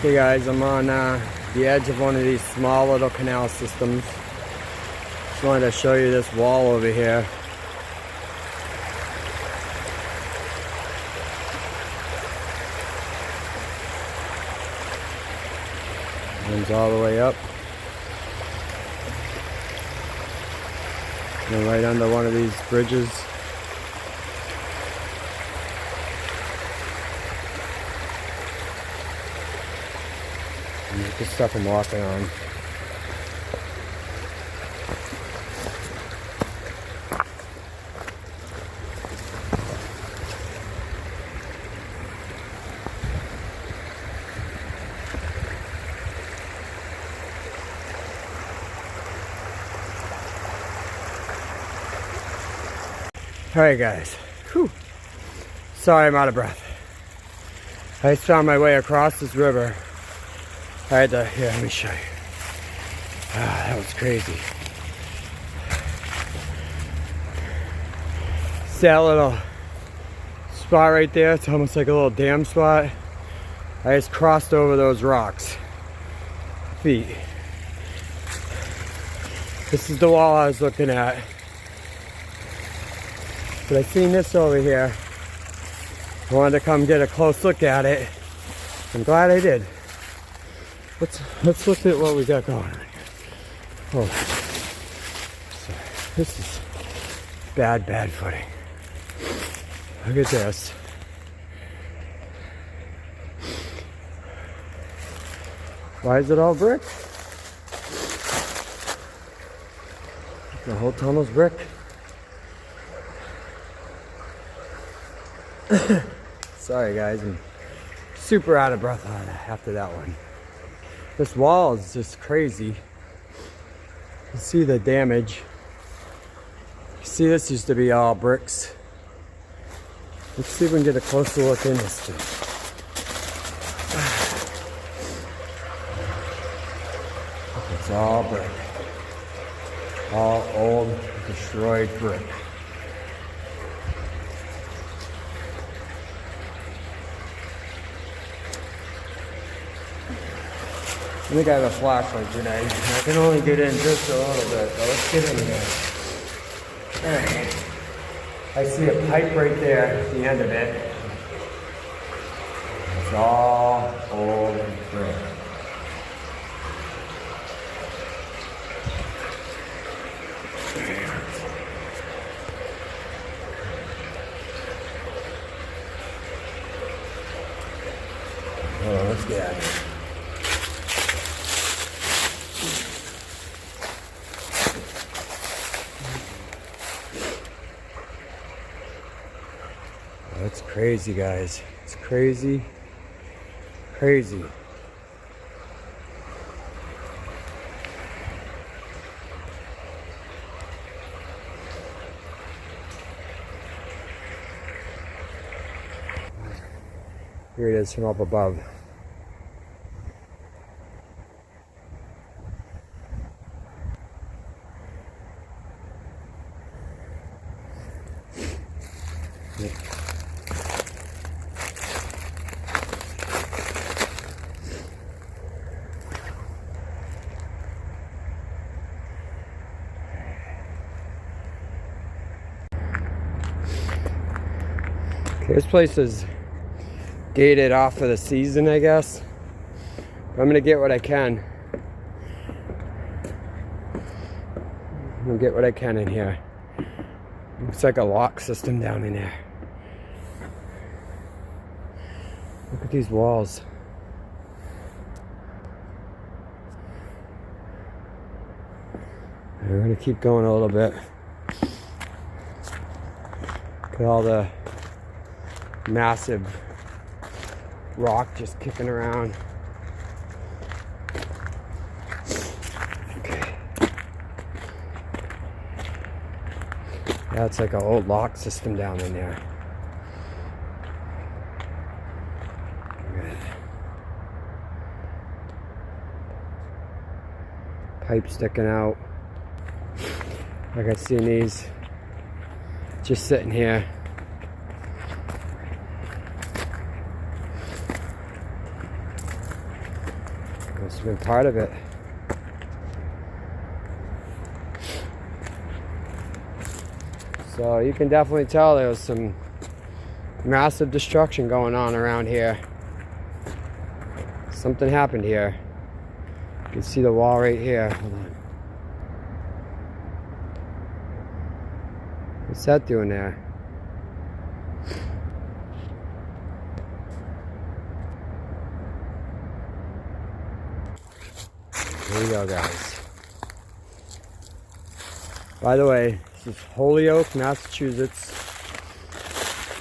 Okay guys, I'm on the edge of one of these small little canal systems. Just wanted to show you this wall over here. Runs all the way up. And right under one of these bridges. And look at the stuff I'm walking on. Alright guys, whew. Sorry I'm out of breath. I just found my way across this river. I had to, here, let me show you. That was crazy. See that little spot right there? It's almost like a little dam spot. I just crossed over those rocks. Feet. This is the wall I was looking at. But I seen this over here. I wanted to come get a close look at it. I'm glad I did. Let's look at what we got going on here. Oh, sorry. This is bad footing. Look at this. Why is it all brick? The whole tunnel's brick. Sorry guys, I'm super out of breath after that one. This wall is just crazy. You see the damage. You see this used to be all bricks. Let's see if we can get a closer look in this thing. It's all brick. All old, destroyed brick. I think I have a flashlight today. I can only get in just a little bit, but let's get in here. Alright. I see a pipe right there at the end of it. It's all old brick. Oh, let's get out of here. That's crazy, guys. It's crazy. Crazy. Here it is from up above. This place is gated off for the season, I guess. But I'm gonna get what I can. I'm gonna get what I can in here. Looks like a lock system down in there. Look at these walls. And we're gonna keep going a little bit. Look at all the massive rock just kicking around. Okay. Yeah, it's like an old lock system down in there. Good. Pipe sticking out. Like I've seen these just sitting here. been part of it. So you can definitely tell there was some massive destruction going on around here. Something happened here. You can see the wall right here. Hold on. What's that doing there? Here we go, guys. By the way, this is Holyoke, Massachusetts.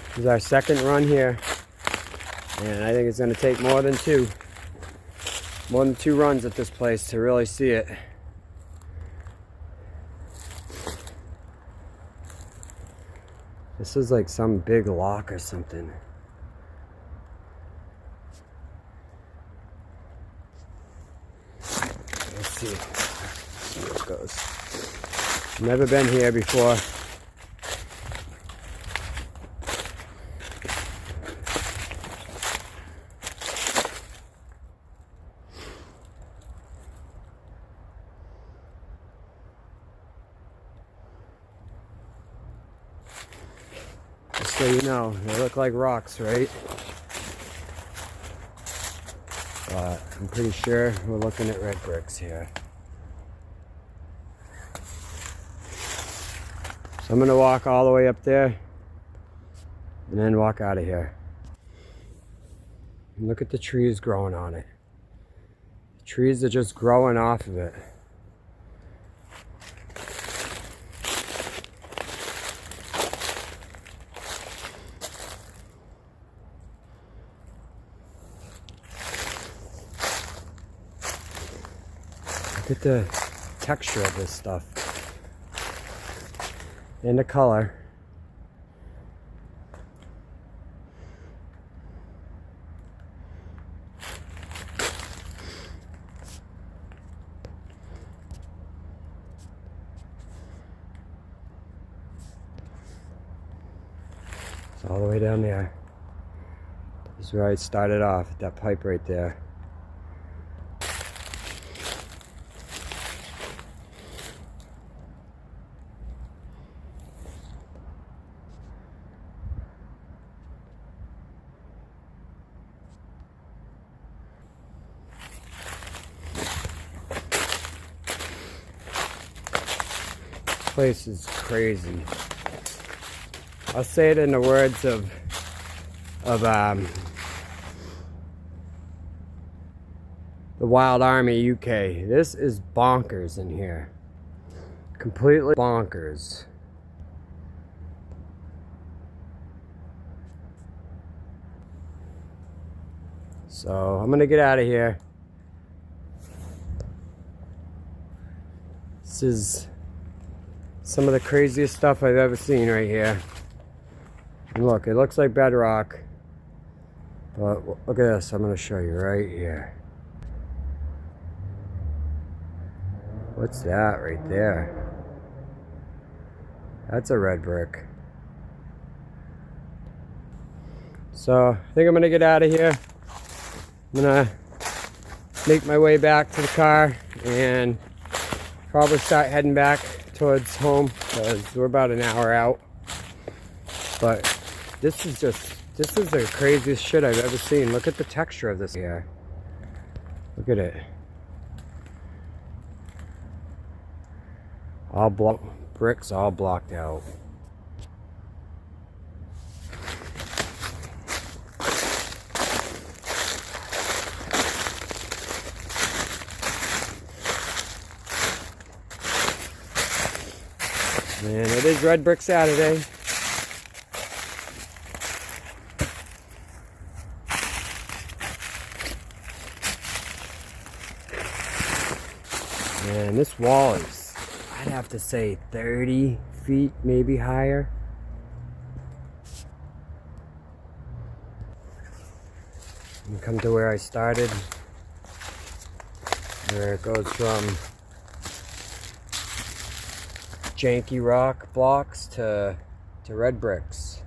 This is our second run here. And I think it's going to take more than two runs at this place to really see it. This is like some big lock or something. Let's see how it goes. Never been here before. Just so you know, they look like rocks, right? But I'm pretty sure we're looking at red bricks here. So I'm gonna walk all the way up there and then walk out of here. And look at the trees growing on it. The trees are just growing off of it. Look at the texture of this stuff. And the color. It's all the way down there. This is where I started off, at that pipe right there. Place is crazy. I'll say it in the words of the Wild Army UK. This is bonkers in here. Completely bonkers. So I'm gonna get out of here. This is some of the craziest stuff I've ever seen right here. And look, it looks like bedrock. But look at this, I'm going to show you right here. What's that right there? That's a red brick. So, I think I'm going to get out of here. I'm going to make my way back to the car and probably start heading back towards home because we're about an hour out. But this is the craziest shit I've ever seen. Look at the texture of this here. Look at it. All bricks all blocked out. And it is Red Brick Saturday. And this wall is, I'd have to say 30 feet, maybe higher. And come to where I started, where it goes from janky rock blocks to red bricks.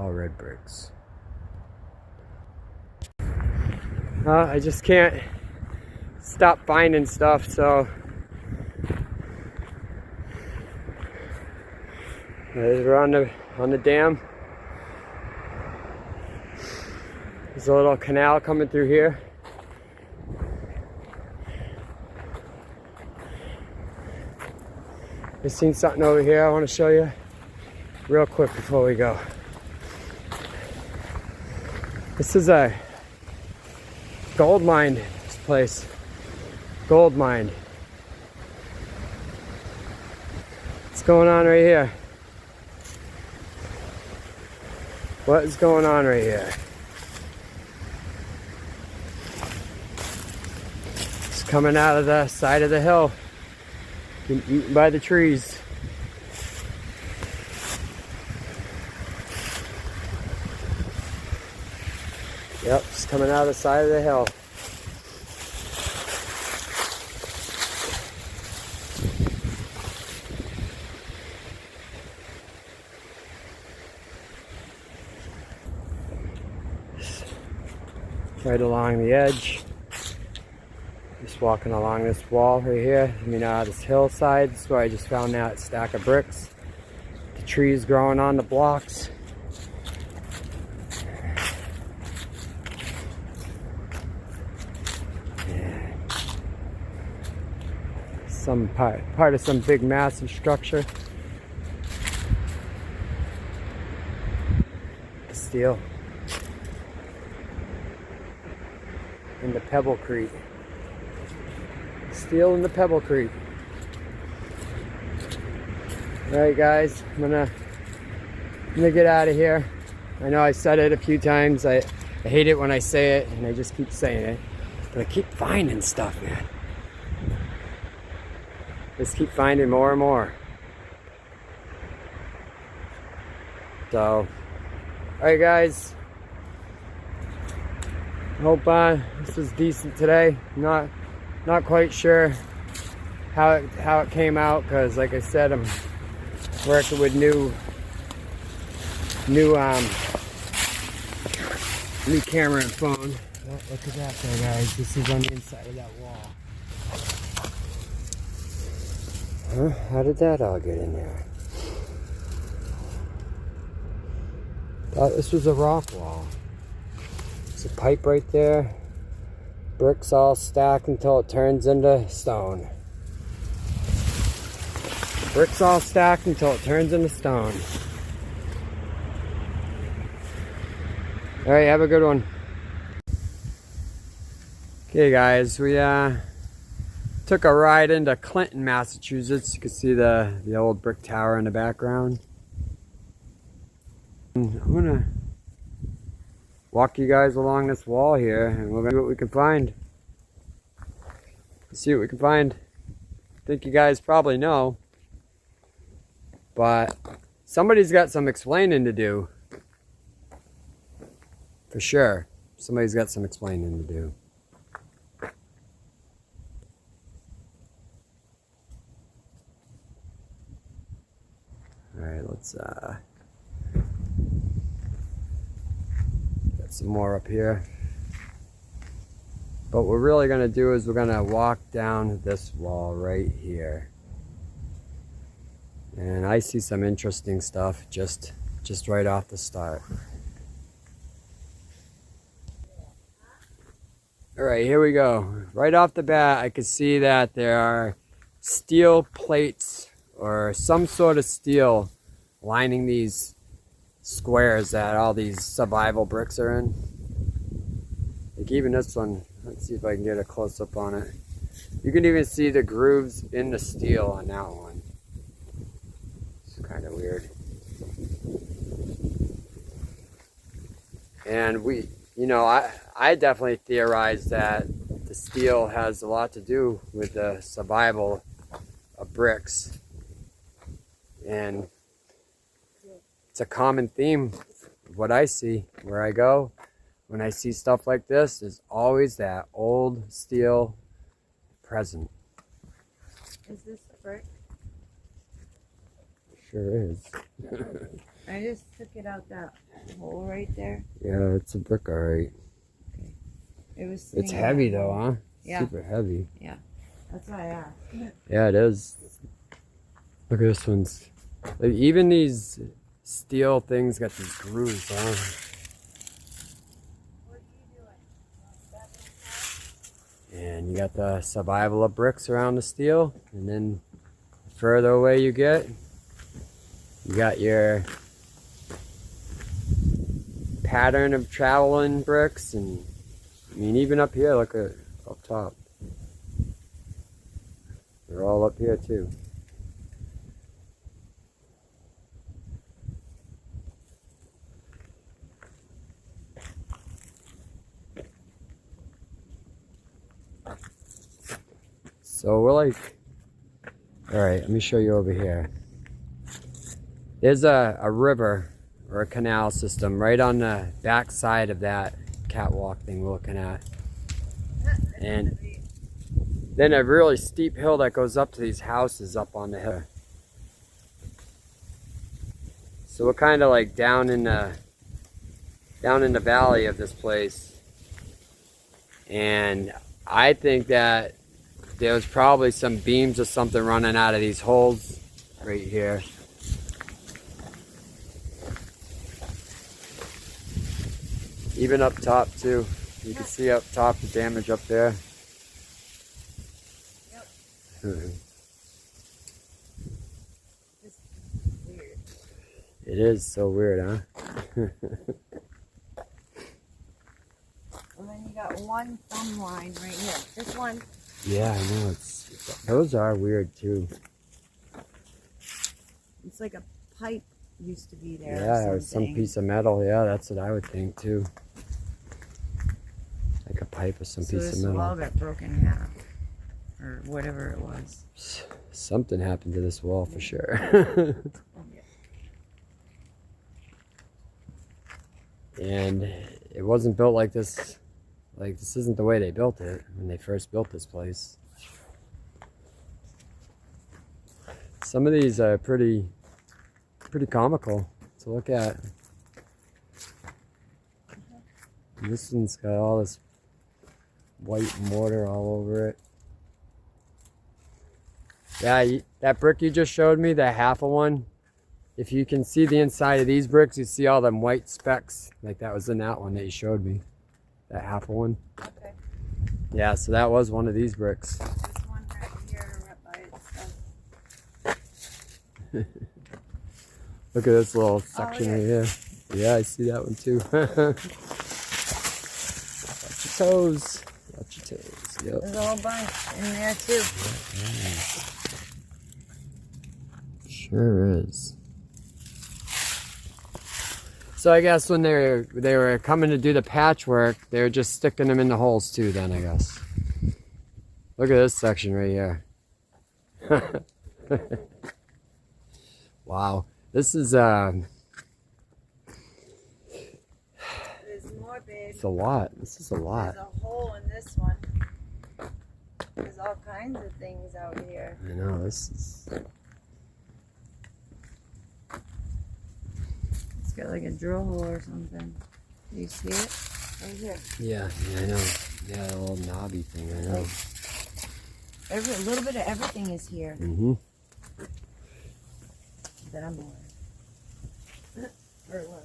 All red bricks. I just can't stop finding stuff, so we're on the dam. There's a little canal coming through here. I've seen something over here I want to show you real quick before we go. This is a gold mine, this place. Gold mine. What's going on right here? What is going on right here? It's coming out of the side of the hill. Been eaten by the trees. Yep, it's coming out of the side of the hill. Right along the edge. Just walking along this wall right here. This hillside. This is where I just found that stack of bricks. The trees growing on the blocks. Some part of some big massive structure. Steel. In the Pebble Creek. Steel in the Pebble Creek. Alright guys, I'm gonna get out of here. I know I said it a few times. I hate it when I say it and I just keep saying it. But I keep finding stuff, man. Just keep finding more and more. So, alright guys. Hope this was decent today. Not quite sure how it came out, because like I said, I'm working with new camera and phone. Look at that there, guys. This is on the inside of that wall. Huh? How did that all get in there? Thought this was a rock wall. There's a pipe right there. Bricks all stacked until it turns into stone. Bricks all stacked until it turns into stone. Alright, have a good one. Okay guys, we took a ride into Clinton, Massachusetts. You can see the old brick tower in the background. And I'm gonna walk you guys along this wall here, and we're gonna see what we can find. See what we can find. I think you guys probably know, but somebody's got some explaining to do. For sure. Somebody's got some explaining to do. Alright, let's get some more up here. But what we're really going to do is we're going to walk down this wall right here. And I see some interesting stuff just right off the start. Alright, here we go. Right off the bat, I can see that there are steel plates or some sort of steel lining these squares that all these survival bricks are in. Like even this one, let's see if I can get a close-up on it. You can even see the grooves in the steel on that one. It's kind of weird. And I definitely theorize that the steel has a lot to do with the survival of bricks. And it's a common theme of what I see where I go. When I see stuff like this, there's always that old steel present. Is this a brick? Sure is. I just took it out that hole right there. Yeah, it's a brick, alright. Okay. It was. It's heavy though, huh? Yeah. Super heavy. Yeah. That's why I asked. Yeah, it is. Look at this one's. Like, even these steel things got these grooves, huh? And you got the survival of bricks around the steel, and then the further away you get, you got your pattern of traveling bricks, and I mean even up here, look at up top. They're all up here too. So we're like, all right, let me show you over here. There's a river or a canal system right on the back side of that catwalk thing we're looking at. And then a really steep hill that goes up to these houses up on the hill. So we're kind of like down in the valley of this place. And I think that there was probably some beams or something running out of these holes right here. Even up top too. You can see up top the damage up there. Yep. It's weird. It is so weird, huh? And then you got one thumb line right here. This one. Yeah, I know. Those are weird too. It's like a pipe used to be there. Yeah, or some piece of metal. Yeah, that's what I would think too. Like a pipe or some piece of metal. So this wall got broken in half, or whatever it was. Something happened to this wall for sure. And it wasn't built like this. Like, this isn't the way they built it when they first built this place. Some of these are pretty comical to look at. And this one's got all this white mortar all over it. Yeah, that brick you just showed me, that half of one, if you can see the inside of these bricks, you see all them white specks. Like that was in that one that you showed me. That half of one. Okay. Yeah, so that was one of these bricks. This one right here right by itself. Look at this little section right here. Yeah, I see that one too. Watch your toes. Watch your toes. Yep. There's a whole bunch in there too. Sure is. So I guess when they were coming to do the patchwork, they were just sticking them in the holes too then, I guess. Look at this section right here. Wow. This is There's more, babe. it's a lot. This is a lot. There's a hole in this one. There's all kinds of things out here. I know, this is... It's got like a drill hole or something. Do you see it? Right here. Yeah, I know. Yeah, a little knobby thing, I know. A little bit of everything is here. Mm-hmm. That I'm aware of. Or it was.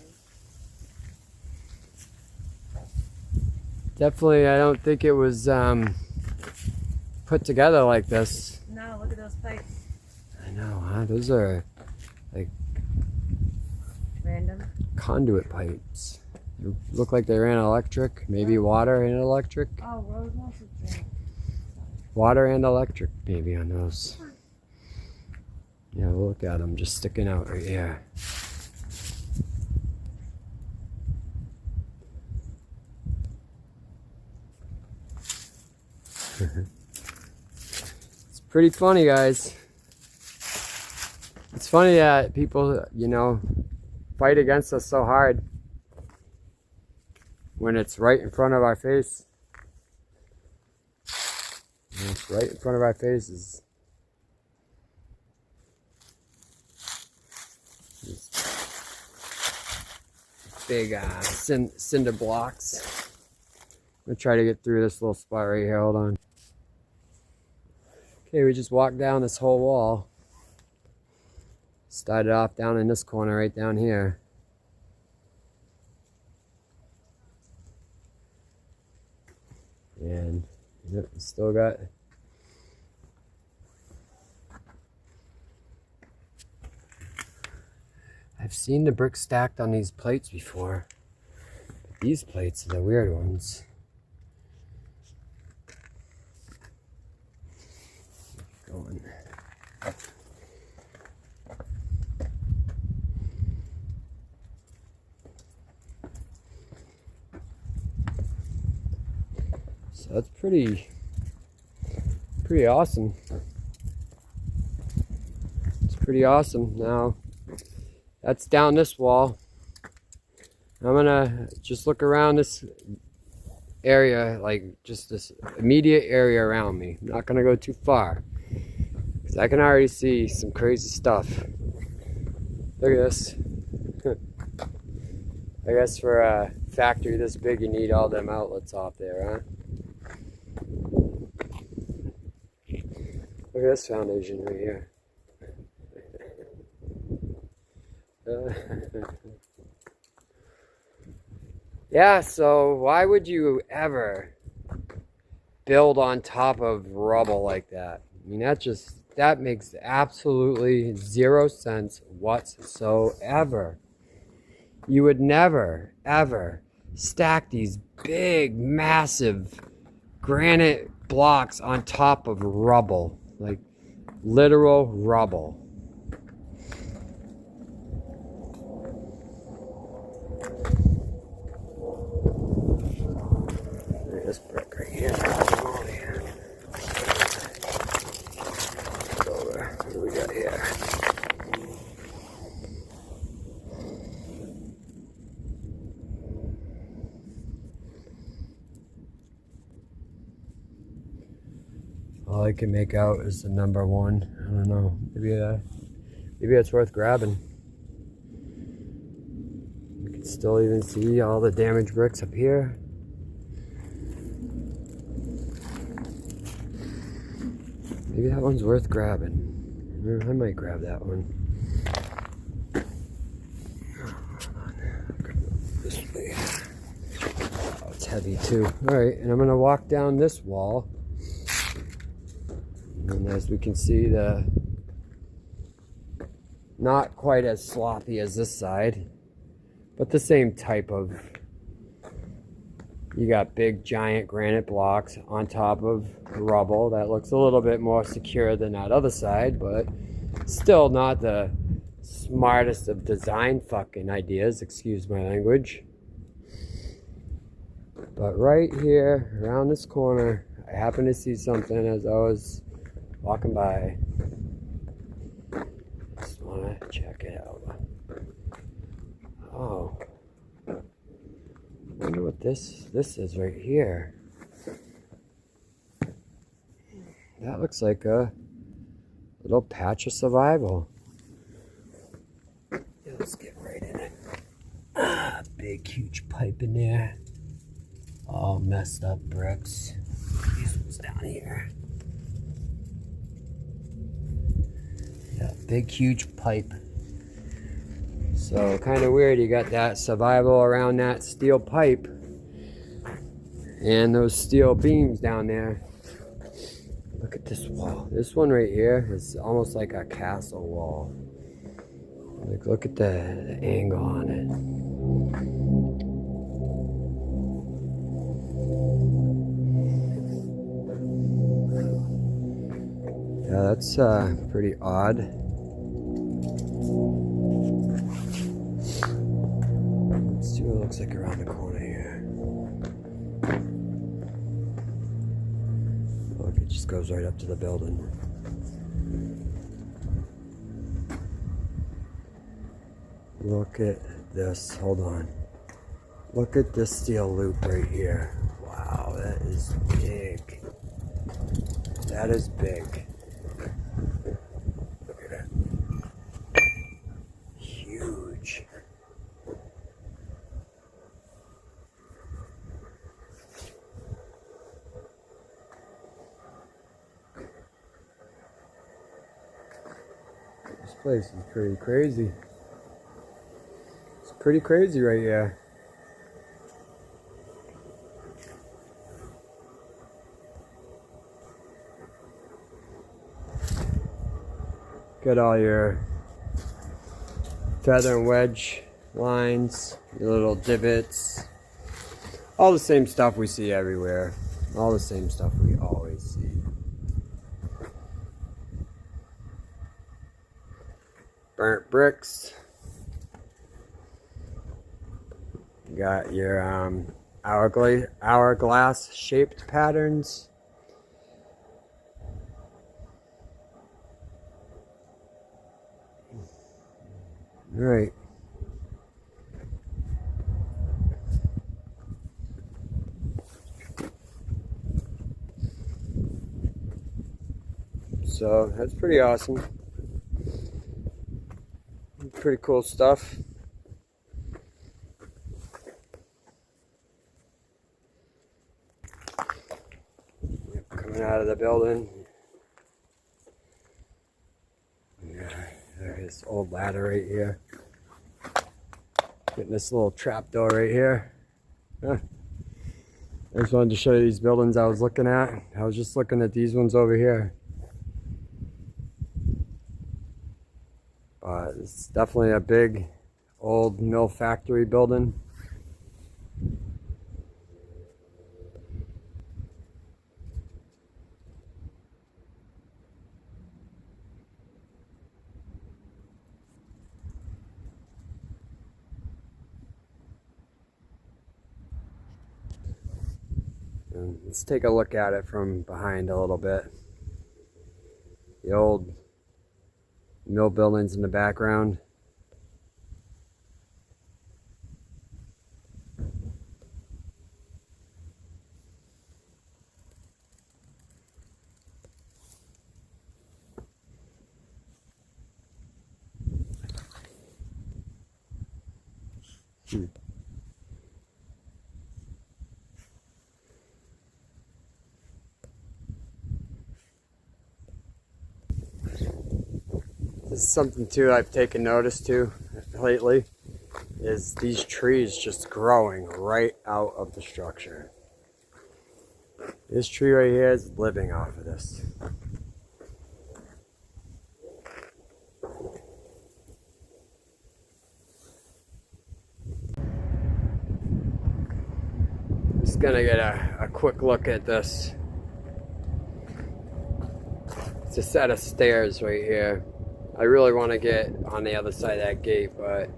Definitely, I don't think it was put together like this. No, look at those pipes. I know, huh? Those are like Random. conduit pipes. They look like they ran electric, maybe water and electric. Oh, Rose wants a drink. Water and electric, maybe on those. Yeah, look at them just sticking out right here. It's pretty funny, guys. It's funny that people, you know, fight against us so hard when it's right in front of our face. And it's right in front of our faces. big cinder blocks. I'm gonna try to get through this little spot right here. Hold on. Okay, we just walked down this whole wall. Started off down in this corner right down here. And yep, still got I've seen the bricks stacked on these plates before. But these plates are the weird ones. Going. So that's pretty awesome. It's pretty awesome. Now that's down this wall. I'm gonna just look around this area, like just this immediate area around me. I'm not gonna go too far because I can already see some crazy stuff. Look at this. I guess for a factory this big you need all them outlets off there, huh? Look at this foundation right here. Yeah, so why would you ever build on top of rubble like that? I mean, that makes absolutely zero sense whatsoever. You would never, ever stack these big, massive granite blocks on top of rubble, like literal rubble. This brick right here. Oh, yeah. Over. What do we got here? All I can make out is the number 1. I don't know. Maybe it's worth grabbing. You can still even see all the damaged bricks up here. Maybe that one's worth grabbing. I might grab that one. This way. Oh, it's heavy too. Alright, and I'm going to walk down this wall. And as we can see, not quite as sloppy as this side, but the same type of. You got big giant granite blocks on top of rubble. That looks a little bit more secure than that other side, but still not the smartest of design fucking ideas, excuse my language. But right here, around this corner, I happened to see something as I was walking by. Just wanna check it out. Oh. I wonder what this is right here. That looks like a little patch of survival. Yeah, let's get right in it. Big huge pipe in there. All messed up bricks. These ones down here. Yeah, big huge pipe. So kind of weird, you got that survival around that steel pipe and those steel beams down there. Look at this wall. This one right here is almost like a castle wall. Like, look at the angle on it. Yeah, that's pretty odd. Let's see what it looks like around the corner here. Look, it just goes right up to the building. Look at this. Hold on. Look at this steel loop right here. Wow, that is big. That is big. Look at it. Huge. place is pretty crazy. It's pretty crazy right here. Got all your feather and wedge lines, your little divots. All the same stuff we see everywhere. All the same stuff we always see. Burnt bricks. You got your hourglass shaped patterns. All right. So that's pretty awesome. Pretty cool stuff. Coming out of the building. Yeah, there's this old ladder right here. Getting this little trap door right here. Huh. I just wanted to show you these buildings I was looking at. I was just looking at these ones over here. It's definitely a big old mill factory building. And let's take a look at it from behind a little bit. The old mill buildings in the background. This is something too I've taken notice to lately, is these trees just growing right out of the structure. This tree right here is living off of this. Just gonna get a quick look at this. It's a set of stairs right here. I really want to get on the other side of that gate, but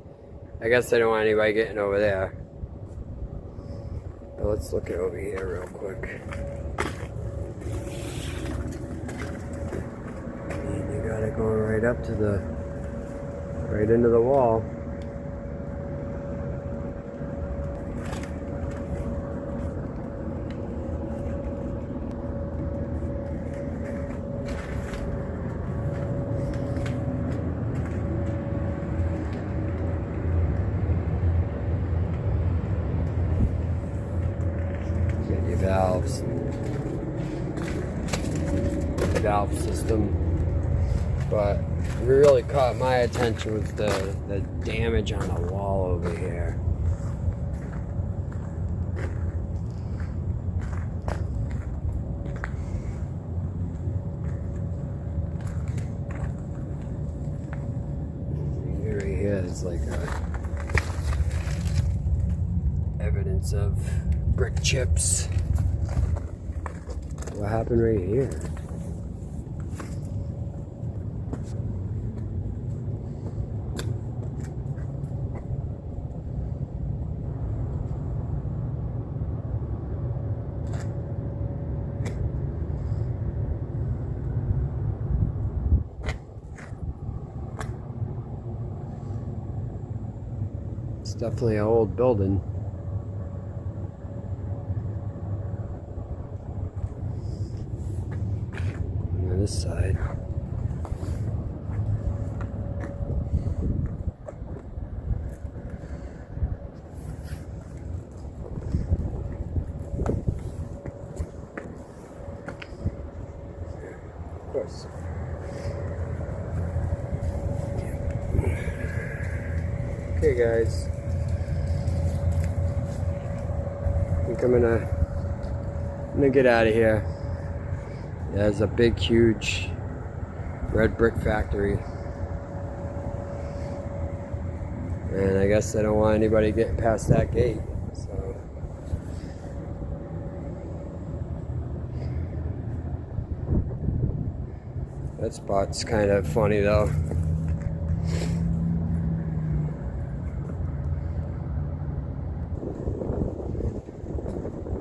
I guess I don't want anybody getting over there. But let's look it over here real quick. And you gotta go right up to right into the wall. Valves, the valve system, but what really caught my attention was the damage on the wall over here. Right here is like evidence of brick chips. What happened right here? It's definitely an old building. This side. Of course. Okay guys, I think I'm gonna get out of here. There's a big huge red brick factory, and I guess I don't want anybody getting past that gate, so that spot's kind of funny though.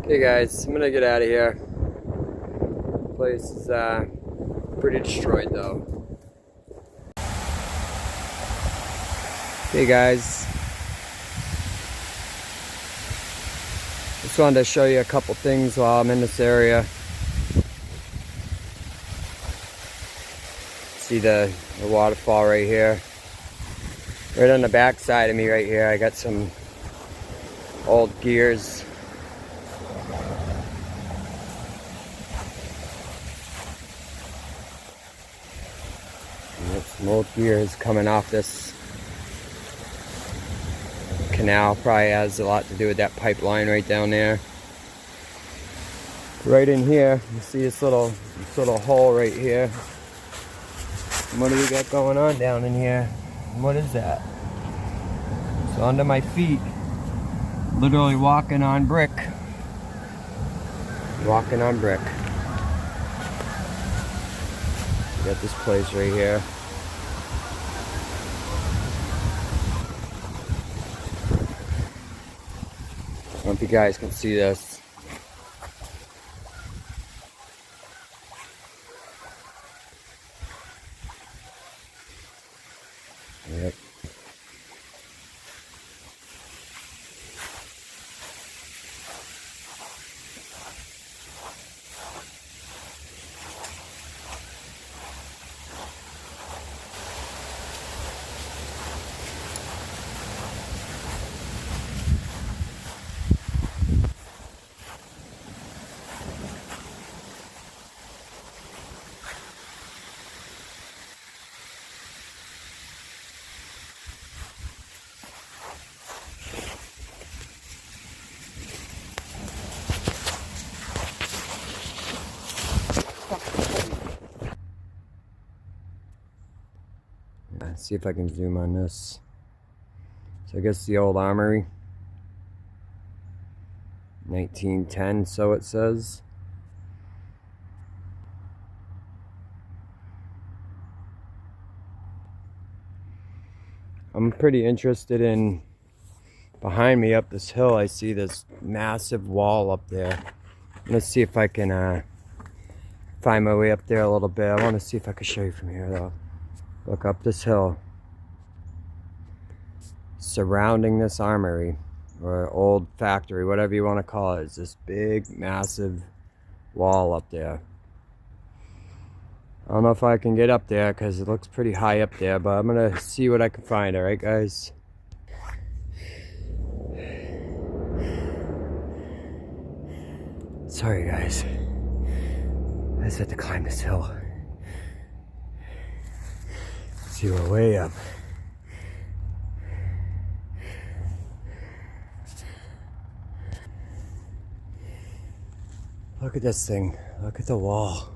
Okay guys, I'm gonna get out of here. The place is pretty destroyed though. Okay guys, just wanted to show you a couple things while I'm in this area. See the waterfall right here. Right on the back side of me right here, I got some old gears. Some old gears coming off this canal. Probably has a lot to do with that pipeline right down there. Right in here, you see this little hole right here. And what do we got going on down in here? And what is that? So under my feet, literally walking on brick. Walking on brick. Got this place right here. I don't know if you guys can see this. Yep. See if I can zoom on this. So I guess the old armory, 1910, so it says. I'm pretty interested in, behind me up this hill, I see this massive wall up there. Let's see if I can find my way up there a little bit. I want to see if I can show you from here though. Look up this hill. Surrounding this armory, or old factory, whatever you want to call it, is this big, massive wall up there. I don't know if I can get up there because it looks pretty high up there, but I'm going to see what I can find, alright guys? Sorry guys. I just had to climb this hill. See, we're way up. Look at this thing. Look at the wall.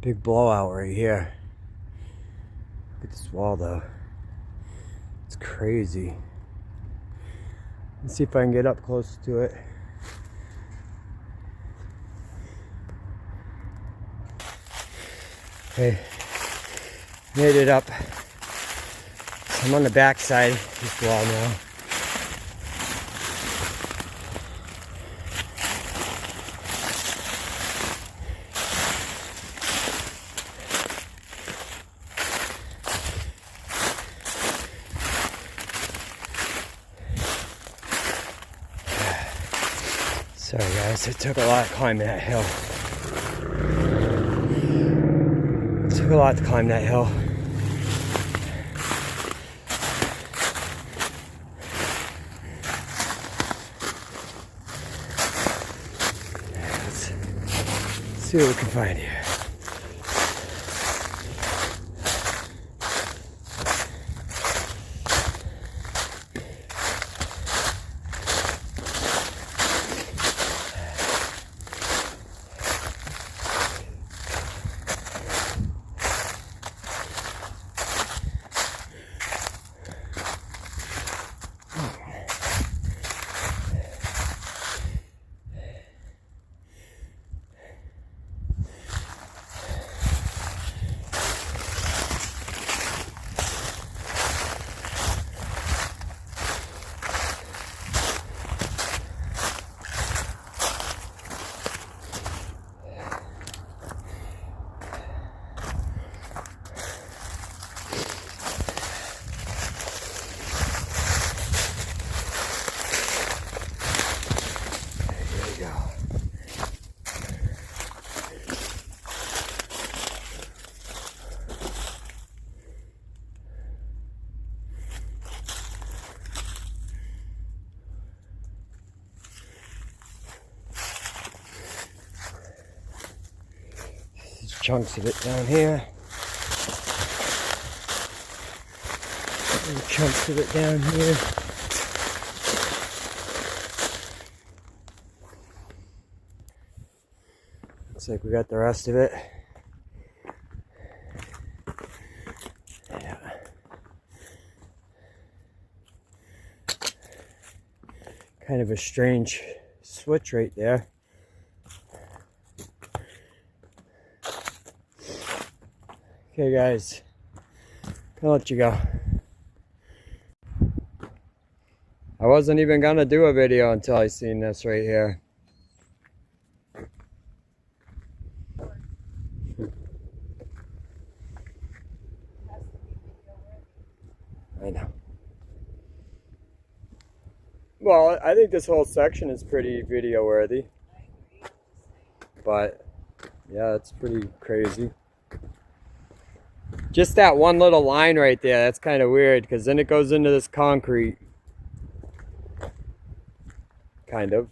Big blowout right here. Look at this wall though. It's crazy. Let's see if I can get up close to it. Okay. Made it up. I'm on the back side of this wall now. Sorry guys, it took a lot to climb that hill. It took a lot to climb that hill. Let's see what we can find here. chunks of it down here. And chunks of it down here. Looks like we got the rest of it. Yeah. Kind of a strange switch right there. Okay guys, I'll let you go. I wasn't even gonna do a video until I seen this right here. I know. Well, I think this whole section is pretty video worthy. But yeah, it's pretty crazy. Just that one little line right there, that's kind of weird, because then it goes into this concrete. Kind of.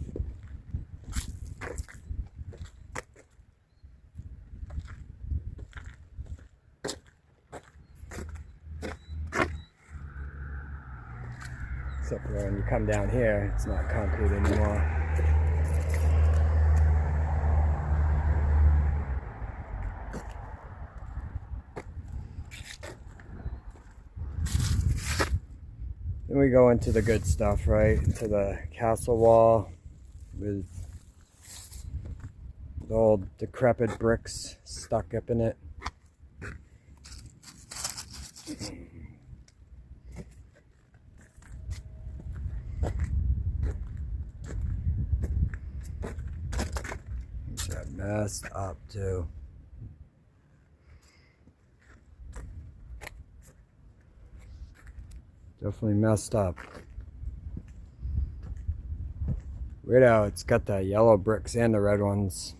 Except for when you come down here, it's not concrete anymore. Then we go into the good stuff, right? Into the castle wall with the old decrepit bricks stuck up in it. These are messed up too. Definitely messed up. Weird how it's got the yellow bricks and the red ones.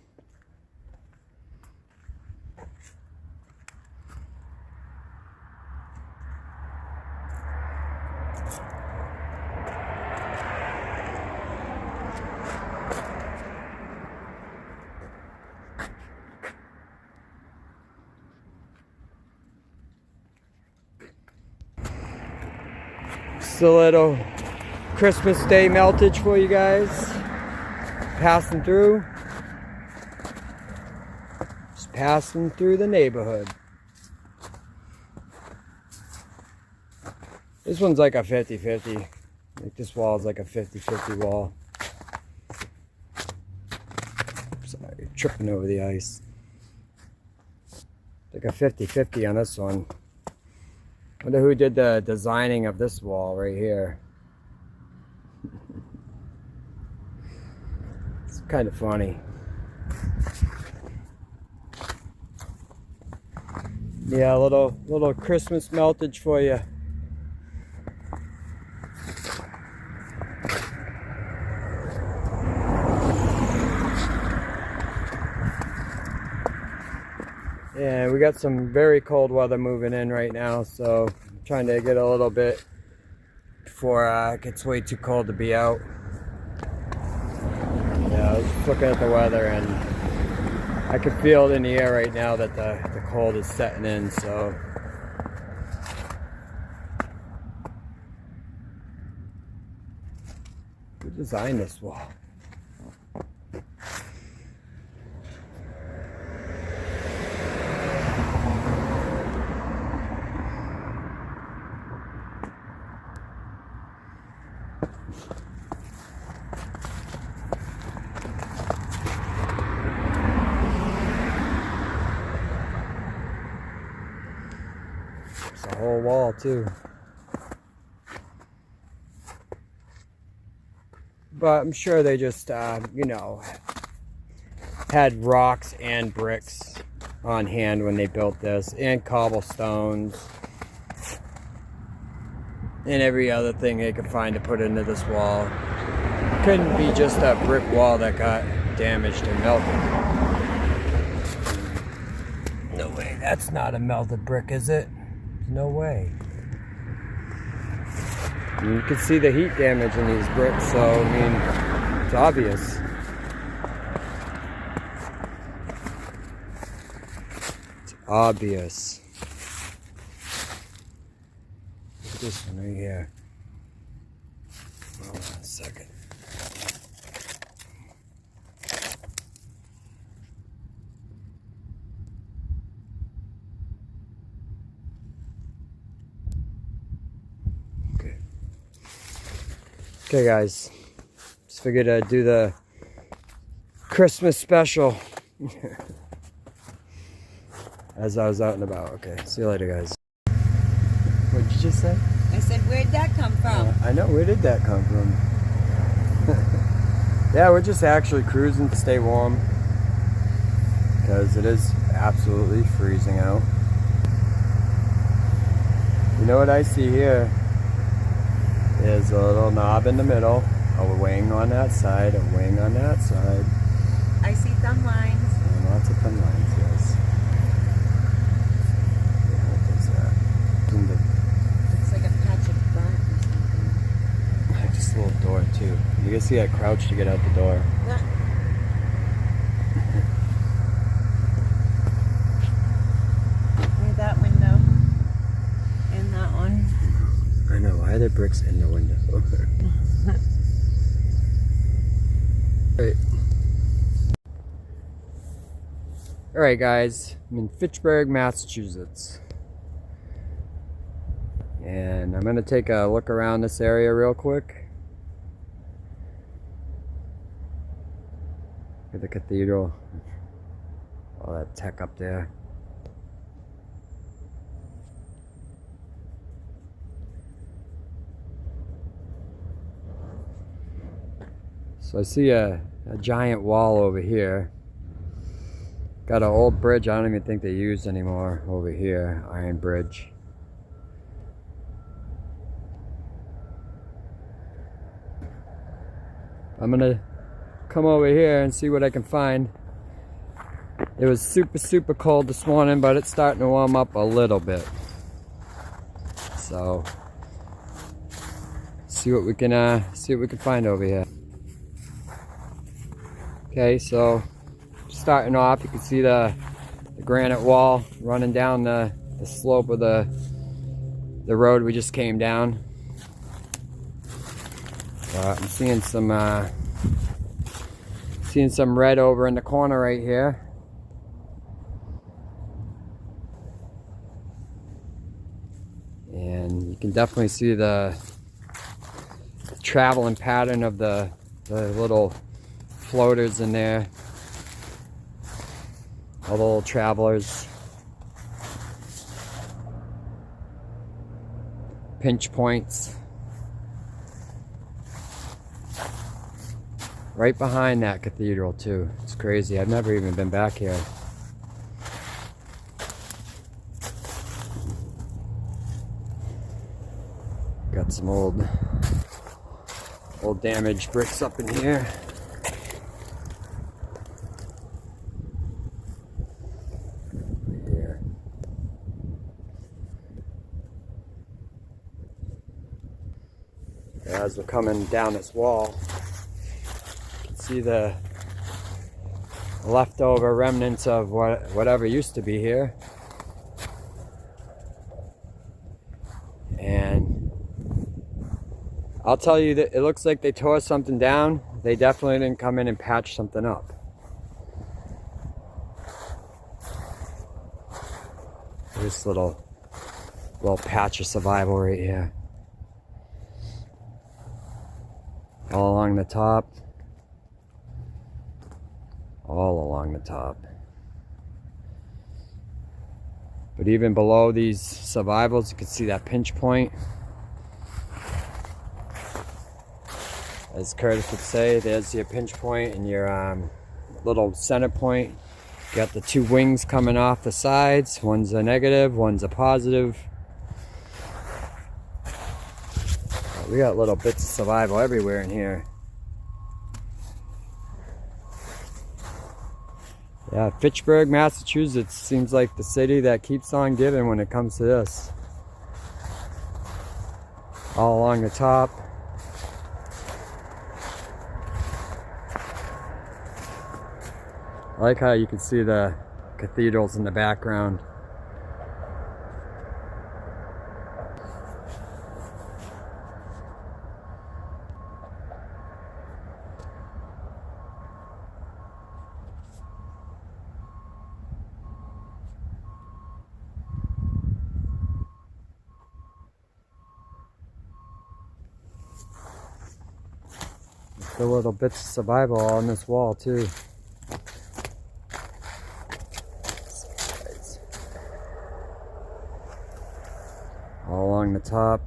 Just a little Christmas Day meltage for you guys. Passing through. Just passing through the neighborhood. This one's like a 50-50. Like this wall is like a 50-50 wall. Sorry, tripping over the ice. Like a 50-50 on this one. Wonder who did the designing of this wall right here. It's kind of funny. Yeah, a little Christmas meltage for you. Yeah, we got some very cold weather moving in right now, so I'm trying to get a little bit before it gets way too cold to be out. Yeah, I was just looking at the weather and I can feel it in the air right now that the cold is setting in, so. Who designed this wall? The whole wall too, but I'm sure they just you know, had rocks and bricks on hand when they built this, and cobblestones and every other thing they could find to put into this wall. Couldn't be just a brick wall that got damaged and melted. No way, that's not a melted brick, is it? No way. You can see the heat damage in these bricks, so I mean, it's obvious. obvious. Look at this one right here. Hold on a second. Okay guys, just figured I'd do the Christmas special as I was out and about. Okay, see you later guys. What did you just say? I said, where'd that come from? I know, where did that come from? Yeah, we're just actually cruising to stay warm because it is absolutely freezing out. You know what I see here? Is a little knob in the middle, a wing on that side, a wing on that side. I see thumb lines. And lots of thumb lines, yes. Yeah, what is that? Looks like a patch of burnt or something. Just a little door too. You can see I crouched to get out the door. Yeah. Near that window. And that one. I know, why are there bricks in the window? Right. Alright guys, I'm in Fitchburg, Massachusetts. And I'm going to take a look around this area real quick. At the cathedral. All that tech up there. So I see a giant wall over here. Got an old bridge I don't even think they use anymore over here. Iron bridge. I'm gonna come over here and see what I can find. It was super cold this morning, but it's starting to warm up a little bit. So see what we can find over here. Okay, so starting off, you can see the granite wall running down the slope of the road we just came down. I'm seeing some red over in the corner right here. And you can definitely see the traveling pattern of the little floaters in there, all the little travelers, pinch points, right behind that cathedral too. It's crazy, I've never even been back here. Got some old damaged bricks up in here. As we're coming down this wall, you can see the leftover remnants of whatever used to be here. And I'll tell you that it looks like they tore something down. They definitely didn't come in and patch something up. This little patch of survival right here. All along the top. All along the top. But even below these survivals, you can see that pinch point. As Curtis would say, there's your pinch point and your little center point. You got the two wings coming off the sides. One's a negative, one's a positive. We got little bits of survival everywhere in here. Yeah, Fitchburg, Massachusetts seems like the city that keeps on giving when it comes to this. All along the top. I like how you can see the cathedrals in the background. The little bits of survival on this wall too. All along the top.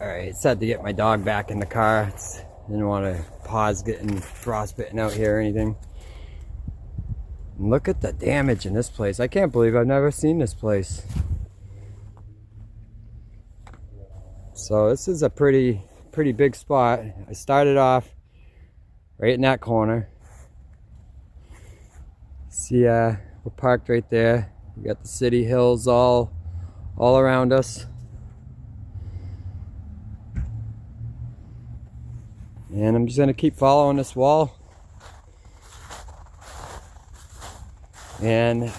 Alright, it's had to get my dog back in the car. Didn't want to pause getting frostbitten out here or anything. And look at the damage in this place. I can't believe I've never seen this place. So this is a pretty big spot. I started off right in that corner. See, we're parked right there. We got the city hills all around us. And I'm just gonna keep following this wall. And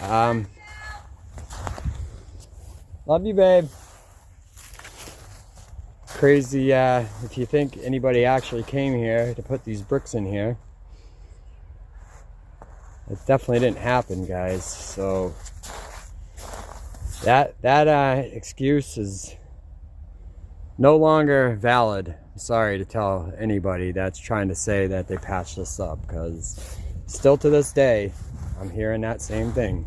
love you, babe. Crazy if you think anybody actually came here to put these bricks in here. It definitely didn't happen, guys. So that excuse is no longer valid. I'm sorry to tell anybody that's trying to say that they patched this up, because still to this day I'm hearing that same thing.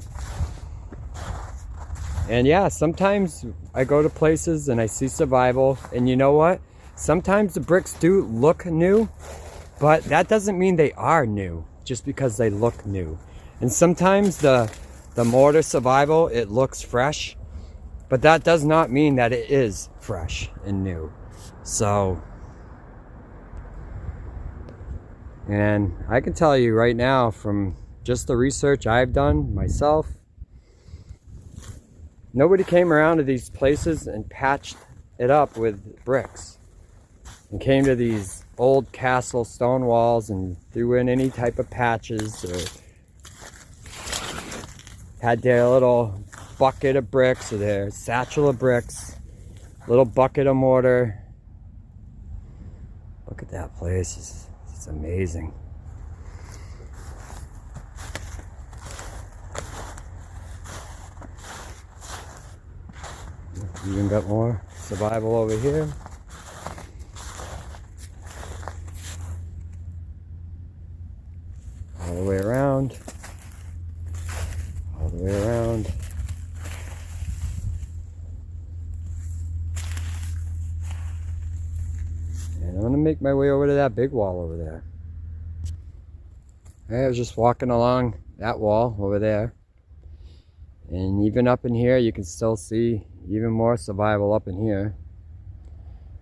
And yeah, sometimes I go to places and I see survival, and you know what? Sometimes the bricks do look new, but that doesn't mean they are new just because they look new. And sometimes the mortar survival, it looks fresh, but that does not mean that it is fresh and new. So, and I can tell you right now from just the research I've done myself, nobody came around to these places and patched it up with bricks and came to these old castle stone walls and threw in any type of patches or had their little bucket of bricks or their satchel of bricks, little bucket of mortar. Look at that place. It's amazing. Even got more survival over here. All the way around. All the way around. And I'm gonna make my way over to that big wall over there. I was just walking along that wall over there. And even up in here, you can still see even more survival up in here.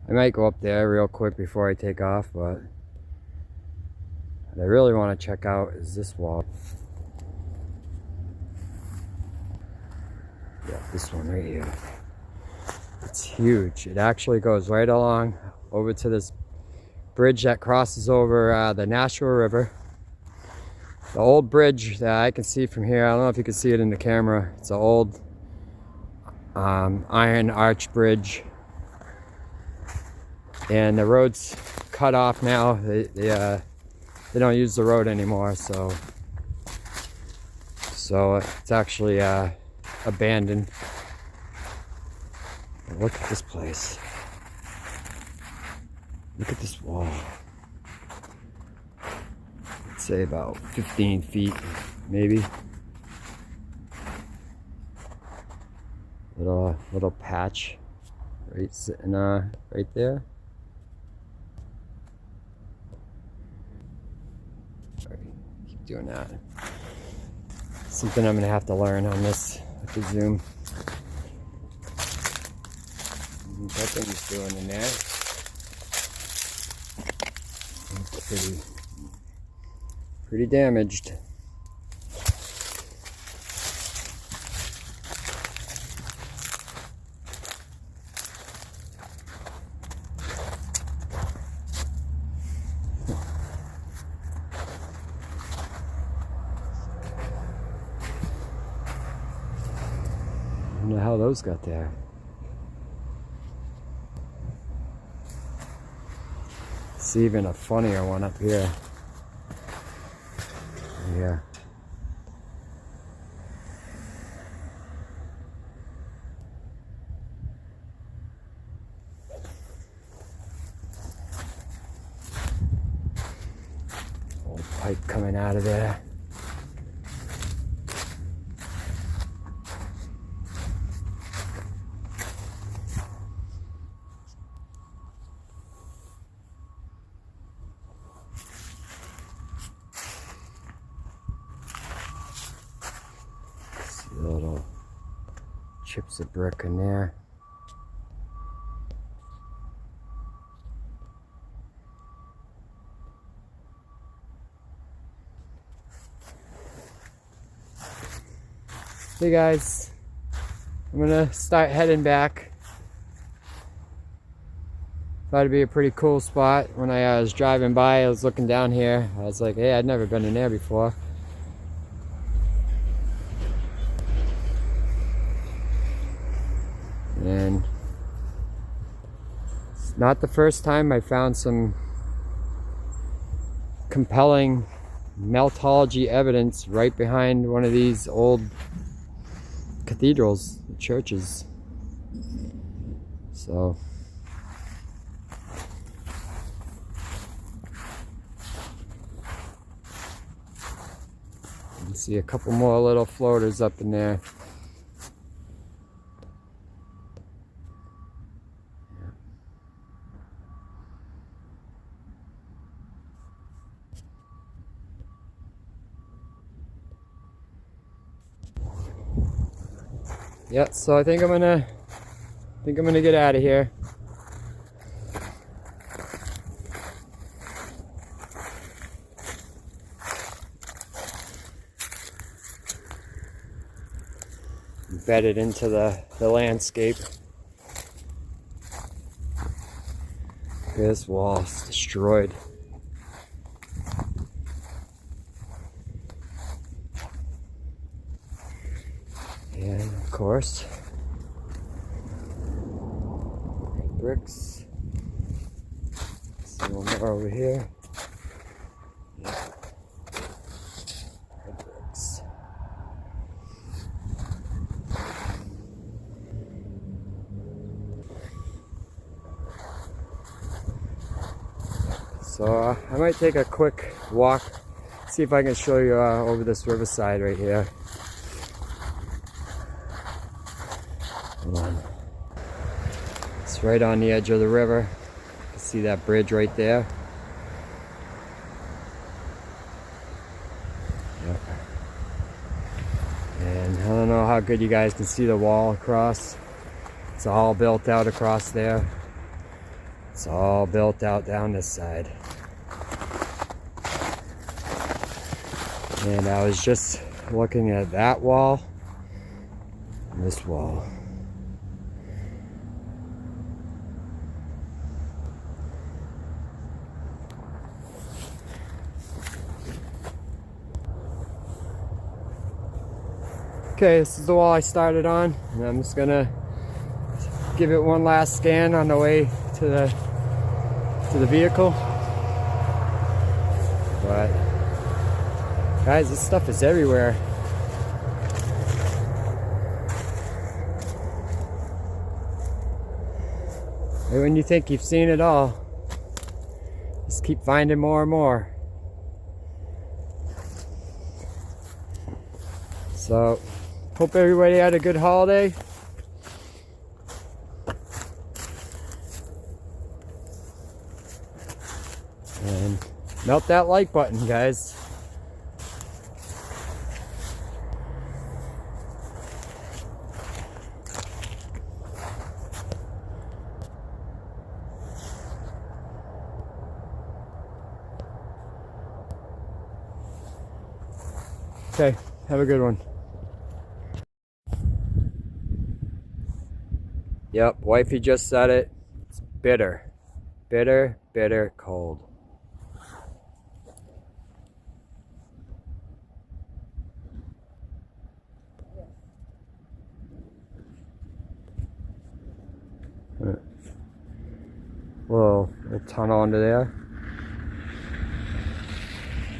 I might go up there real quick before I take off, but what I really want to check out is this wall. Yeah, this one right here. It's huge. It actually goes right along over to this bridge that crosses over the Nashua River. The old bridge that I can see from here, I don't know if you can see it in the camera. It's an old iron arch bridge. And the road's cut off now. They don't use the road anymore, so it's actually abandoned. But look at this place. Look at this wall. I'd say about 15 feet, maybe. Little patch right sitting right there. Sorry, keep doing that. Something I'm gonna have to learn on this with the zoom. That thing's doing in there. It's pretty damaged. I don't know how those got there. It's even a funnier one up here. Yeah. pipe coming out of there. See the little chips of brick in there. Hey guys, I'm gonna start heading back. Thought it'd be a pretty cool spot. When I was driving by, I was looking down here. I was like, hey, I'd never been in there before. And it's not the first time I found some compelling meltology evidence right behind one of these old cathedrals, churches. So you can see a couple more little floaters up in there. Yeah, so I think I'm gonna get out of here. Embedded into the landscape. This wall is destroyed. And of course, bricks. See one more over here. Yeah. Bricks. So I might take a quick walk, see if I can show you over this riverside right here. Hold on. It's right on the edge of the river. You can see that bridge right there. Yep. And I don't know how good you guys can see the wall across. It's all built out across there. It's all built out down this side. And I was just looking at that wall and this wall. Okay, this is the wall I started on, and I'm just gonna give it one last scan on the way to the vehicle. But guys, this stuff is everywhere. And when you think you've seen it all, just keep finding more and more. So, hope everybody had a good holiday. And melt that like button, guys. Okay, have a good one. Yep, wifey just said it. It's bitter. Bitter, bitter, cold. Little tunnel under there.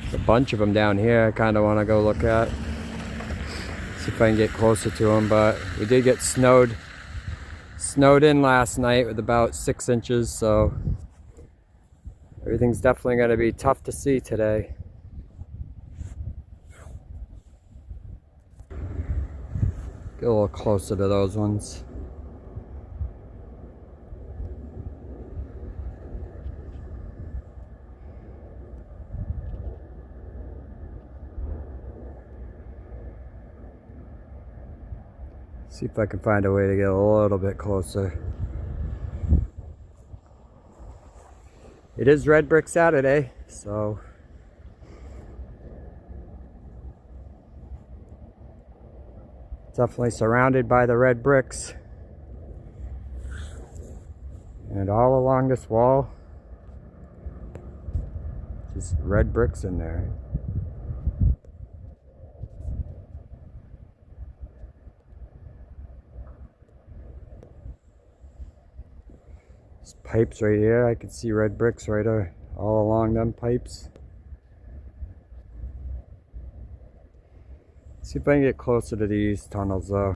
There's a bunch of them down here I kind of want to go look at. See if I can get closer to them, but we did get snowed in last night with about 6 inches, so everything's definitely going to be tough to see today. Get a little closer to those ones. See if I can find a way to get a little bit closer. It is Red Brick Saturday, so definitely surrounded by the red bricks. And all along this wall, just red bricks in there. There's pipes right here. I can see red bricks right all along them pipes. See if I can get closer to these tunnels though.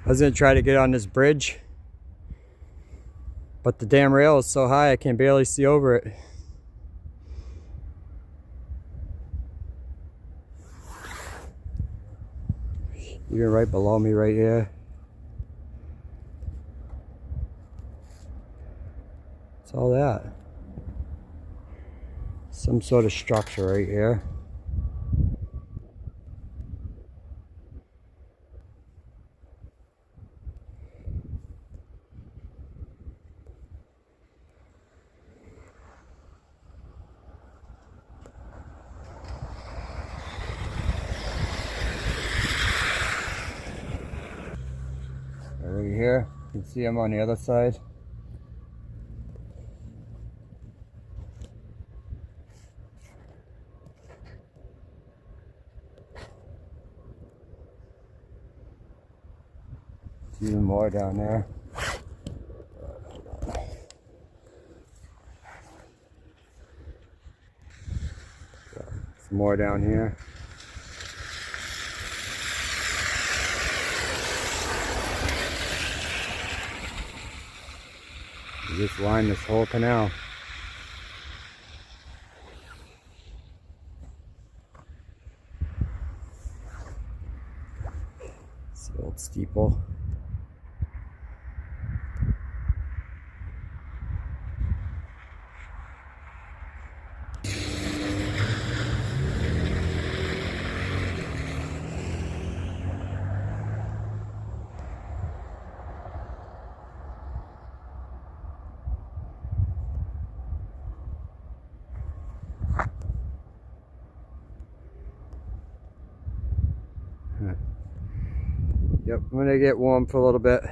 I was gonna try to get on this bridge, but the damn rail is so high I can barely see over it. Even right below me right here. What's all that? Some sort of structure right here. Right here, you can see them on the other side. Even more down there. Some more down here. You just line this whole canal. It's the old steeple. Yep, I'm gonna get warm for a little bit.